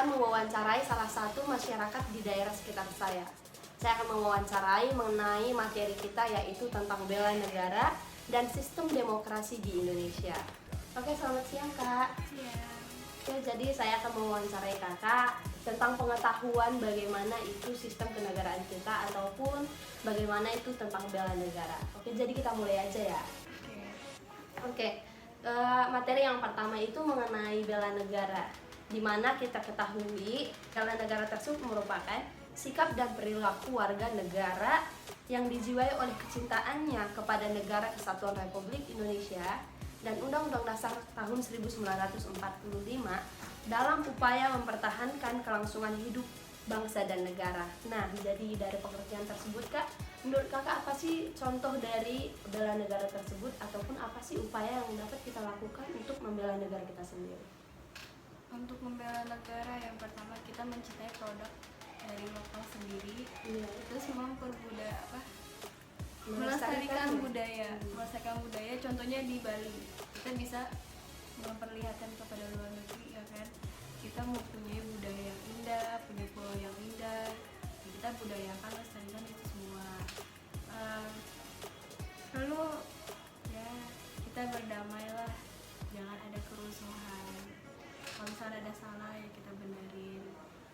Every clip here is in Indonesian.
akan mewawancarai salah satu masyarakat di daerah sekitar saya. Saya akan mewawancarai mengenai materi kita, yaitu tentang bela negara dan sistem demokrasi di Indonesia. Oke, selamat siang Kak. Siang. Oke, jadi saya akan mewawancarai Kakak tentang pengetahuan bagaimana itu sistem kenegaraan kita ataupun bagaimana itu tentang bela negara. Oke, jadi kita mulai aja ya. Oke, materi yang pertama itu mengenai bela negara, di mana kita ketahui bela negara tersebut merupakan sikap dan perilaku warga negara yang dijiwai oleh kecintaannya kepada negara Kesatuan Republik Indonesia dan Undang-Undang Dasar tahun 1945 dalam upaya mempertahankan kelangsungan hidup bangsa dan negara. Nah, jadi dari pengertian tersebut Kak, menurut Kakak apa sih contoh dari bela negara tersebut ataupun apa sih upaya yang dapat kita lakukan untuk membela negara kita sendiri? Untuk membela negara, yang pertama kita mencintai produk dari lokal sendiri. Iya. Terus Melestarikan melestarikan budaya. Contohnya di Bali, kita bisa memperlihatkan kepada luar negeri, ya kan, kita mempunyai budaya yang indah, punya pulau yang indah. Kita budayakan, lestarikan itu semua. Lalu ya, kita berdamailah, jangan ada kerusuhan. Kalau misalnya ada salah ya kita benerin.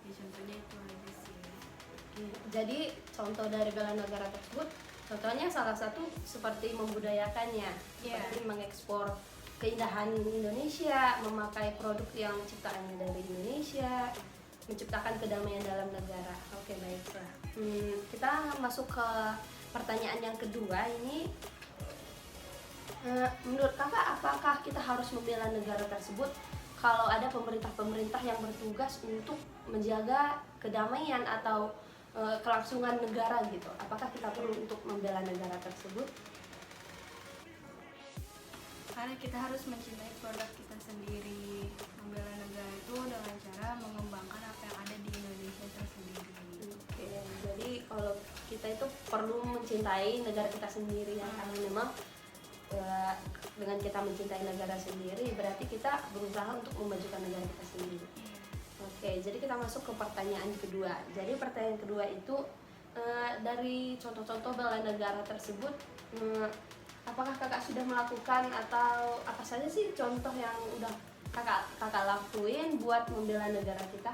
Ya, contohnya itu aja sih. Jadi contoh dari bela negara tersebut, contohnya salah satu seperti membudayakannya, seperti mengekspor keindahan Indonesia, memakai produk yang ciptaannya dari Indonesia, menciptakan kedamaian dalam negara. Oke, baiklah. Kita masuk ke pertanyaan yang kedua. Ini menurut Kakak, apakah kita harus membela negara tersebut kalau ada pemerintah-pemerintah yang bertugas untuk menjaga kedamaian atau kelangsungan negara gitu? Apakah kita perlu untuk membela negara tersebut? Karena kita harus mencintai produk kita sendiri. Membela negara itu dengan cara mengembangkan apa yang ada di Indonesia tersendiri. Oke, jadi kalau kita itu perlu mencintai negara kita sendiri ya, karena memang dengan kita mencintai negara sendiri berarti kita berusaha untuk memajukan negara kita sendiri. Oke, jadi kita masuk ke pertanyaan kedua. Jadi pertanyaan kedua itu dari contoh-contoh bela negara tersebut, apakah Kakak sudah melakukan atau apa saja sih contoh yang udah kakak lakuin buat membela negara kita?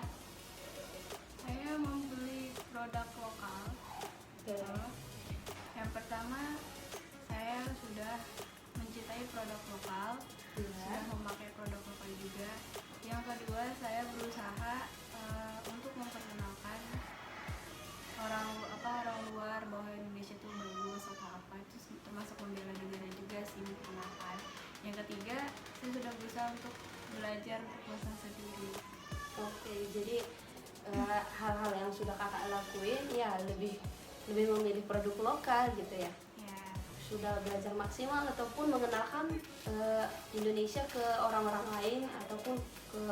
Saya membeli produk lokal. Oke. Yang pertama, saya sudah mencintai produk lokal, sudah memakai produk lokal juga. Yang kedua, saya berusaha untuk memperkenalkan orang luar bahwa Indonesia itu bagus atau apa, itu termasuk membela negara juga sih, memperkenalkan. Yang ketiga, saya sudah berusaha untuk belajar untuk bahasa sendiri. Oke, jadi hal-hal yang sudah kakak lakuin ya lebih memilih produk lokal gitu ya. Sudah belajar maksimal ataupun mengenalkan Indonesia ke orang-orang lain ataupun ke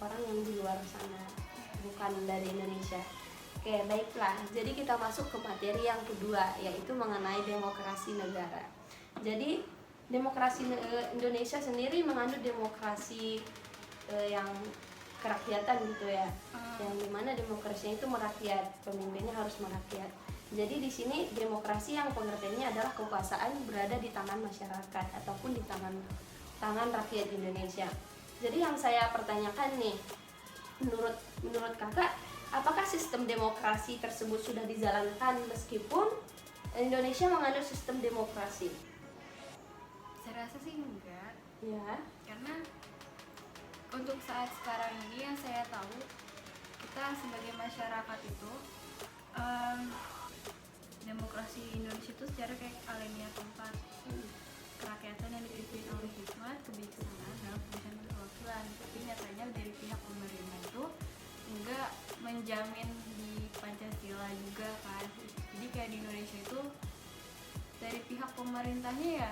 orang yang di luar sana, bukan dari Indonesia. Oke, baiklah. Jadi kita masuk ke materi yang kedua, yaitu mengenai demokrasi negara. Jadi demokrasi Indonesia sendiri mengandung demokrasi yang kerakyatan gitu ya, yang dimana demokrasinya itu merakyat, pemimpinnya harus merakyat. Jadi di sini demokrasi yang pengertiannya adalah kekuasaan berada di tangan masyarakat ataupun di tangan rakyat Indonesia. Jadi yang saya pertanyakan nih, menurut kakak, apakah sistem demokrasi tersebut sudah dijalankan meskipun Indonesia mengandung sistem demokrasi? Saya rasa sih enggak. Ya. Karena untuk saat sekarang ini yang saya tahu, kita sebagai masyarakat itu demokrasi Indonesia itu secara kayak alamiah tempat kerakyatan yang dipimpin oleh hikmat, kebijaksanaan, dan kebijakan perwakilan. Tapi nyatanya dari pihak pemerintah itu enggak menjamin di Pancasila juga kan. Jadi kayak di Indonesia itu dari pihak pemerintahnya ya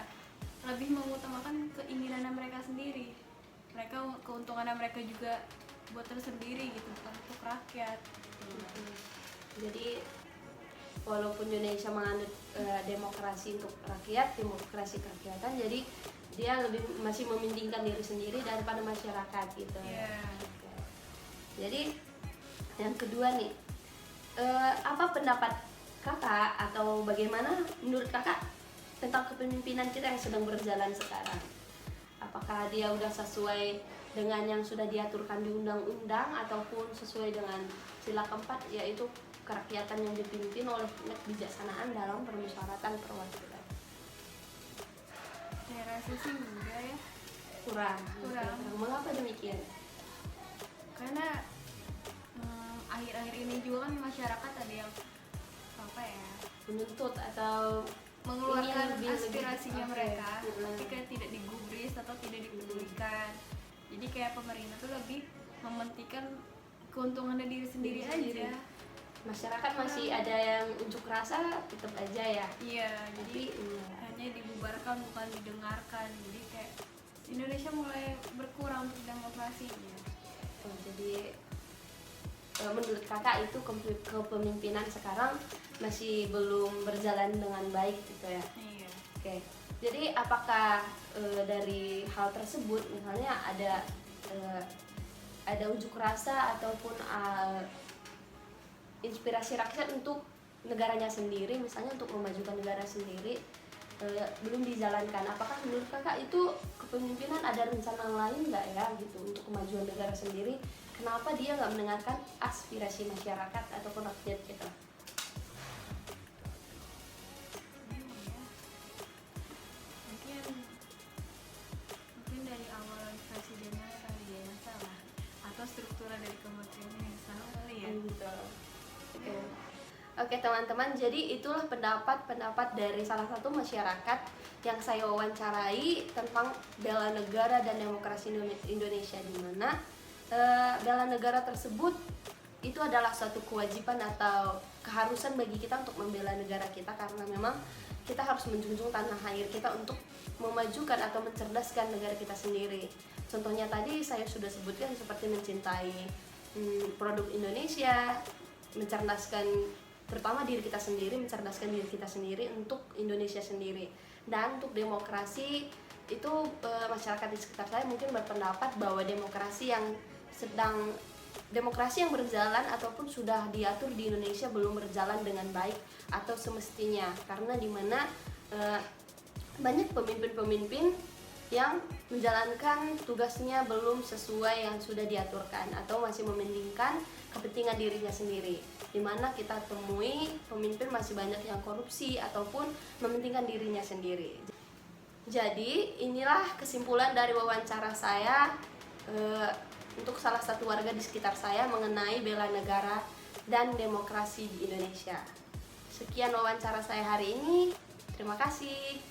lebih mengutamakan keinginan mereka sendiri. Keuntungan mereka juga buat tersendiri gitu, bukan untuk rakyat gitu. Jadi walaupun Indonesia menganut demokrasi untuk rakyat, demokrasi kerakyatan, jadi dia masih mementingkan diri sendiri daripada masyarakat gitu. Yeah. Jadi yang kedua nih, apa pendapat kakak atau bagaimana menurut kakak tentang kepemimpinan kita yang sedang berjalan sekarang? Apakah dia udah sesuai dengan yang sudah diaturkan di undang-undang ataupun sesuai dengan sila keempat, yaitu kerakyatan yang dipimpin oleh kebijaksanaan dalam permusyawaratan perwakilan? Saya rasa sih enggak ya. Kurang. Mengapa demikian? Karena akhir-akhir ini juga kan masyarakat ada yang apa ya, Menuntut atau mengeluarkan ingin aspirasinya lebih- mereka, oke. tapi kayak tidak digubris atau tidak dipedulikan. Jadi kayak pemerintah tuh lebih mementingkan keuntungannya diri sendiri Diri sendiri. aja. Masyarakat masih ada yang unjuk rasa, tetap aja ya. Iya, jadi Tapi hanya dibubarkan bukan didengarkan. Jadi kayak Indonesia mulai berkurang untuk demokrasinya. jadi menurut kakak itu kepemimpinan sekarang masih belum berjalan dengan baik gitu ya. Iya. Oke. Jadi apakah dari hal tersebut misalnya ada unjuk rasa ataupun inspirasi rakyat untuk negaranya sendiri, misalnya untuk memajukan negara sendiri, belum dijalankan? Apakah menurut kakak itu kepemimpinan ada rencana lain nggak ya gitu untuk kemajuan negara sendiri? Kenapa dia nggak mendengarkan aspirasi masyarakat ataupun rakyat kita? Mungkin dari awal presidennya kali ya yang salah, atau struktural dari kementeriannya yang salah kali ya. Gitu. Oke teman-teman, jadi itulah pendapat dari salah satu masyarakat yang saya wawancarai tentang bela negara dan demokrasi Indonesia, di mana bela negara tersebut itu adalah suatu kewajiban atau keharusan bagi kita untuk membela negara kita, karena memang kita harus menjunjung tanah air kita untuk memajukan atau mencerdaskan negara kita sendiri. Contohnya tadi saya sudah sebutkan seperti mencintai produk Indonesia, mencerdaskan terutama diri kita sendiri, mencerdaskan diri kita sendiri untuk Indonesia sendiri. Dan untuk demokrasi itu masyarakat di sekitar saya mungkin berpendapat bahwa demokrasi yang berjalan ataupun sudah diatur di Indonesia belum berjalan dengan baik atau semestinya, karena dimana banyak pemimpin-pemimpin yang menjalankan tugasnya belum sesuai yang sudah diaturkan atau masih mementingkan kepentingan dirinya sendiri, dimana kita temui pemimpin masih banyak yang korupsi ataupun mementingkan dirinya sendiri. Jadi inilah kesimpulan dari wawancara saya untuk salah satu warga di sekitar saya mengenai bela negara dan demokrasi di Indonesia. Sekian wawancara saya hari ini, terima kasih.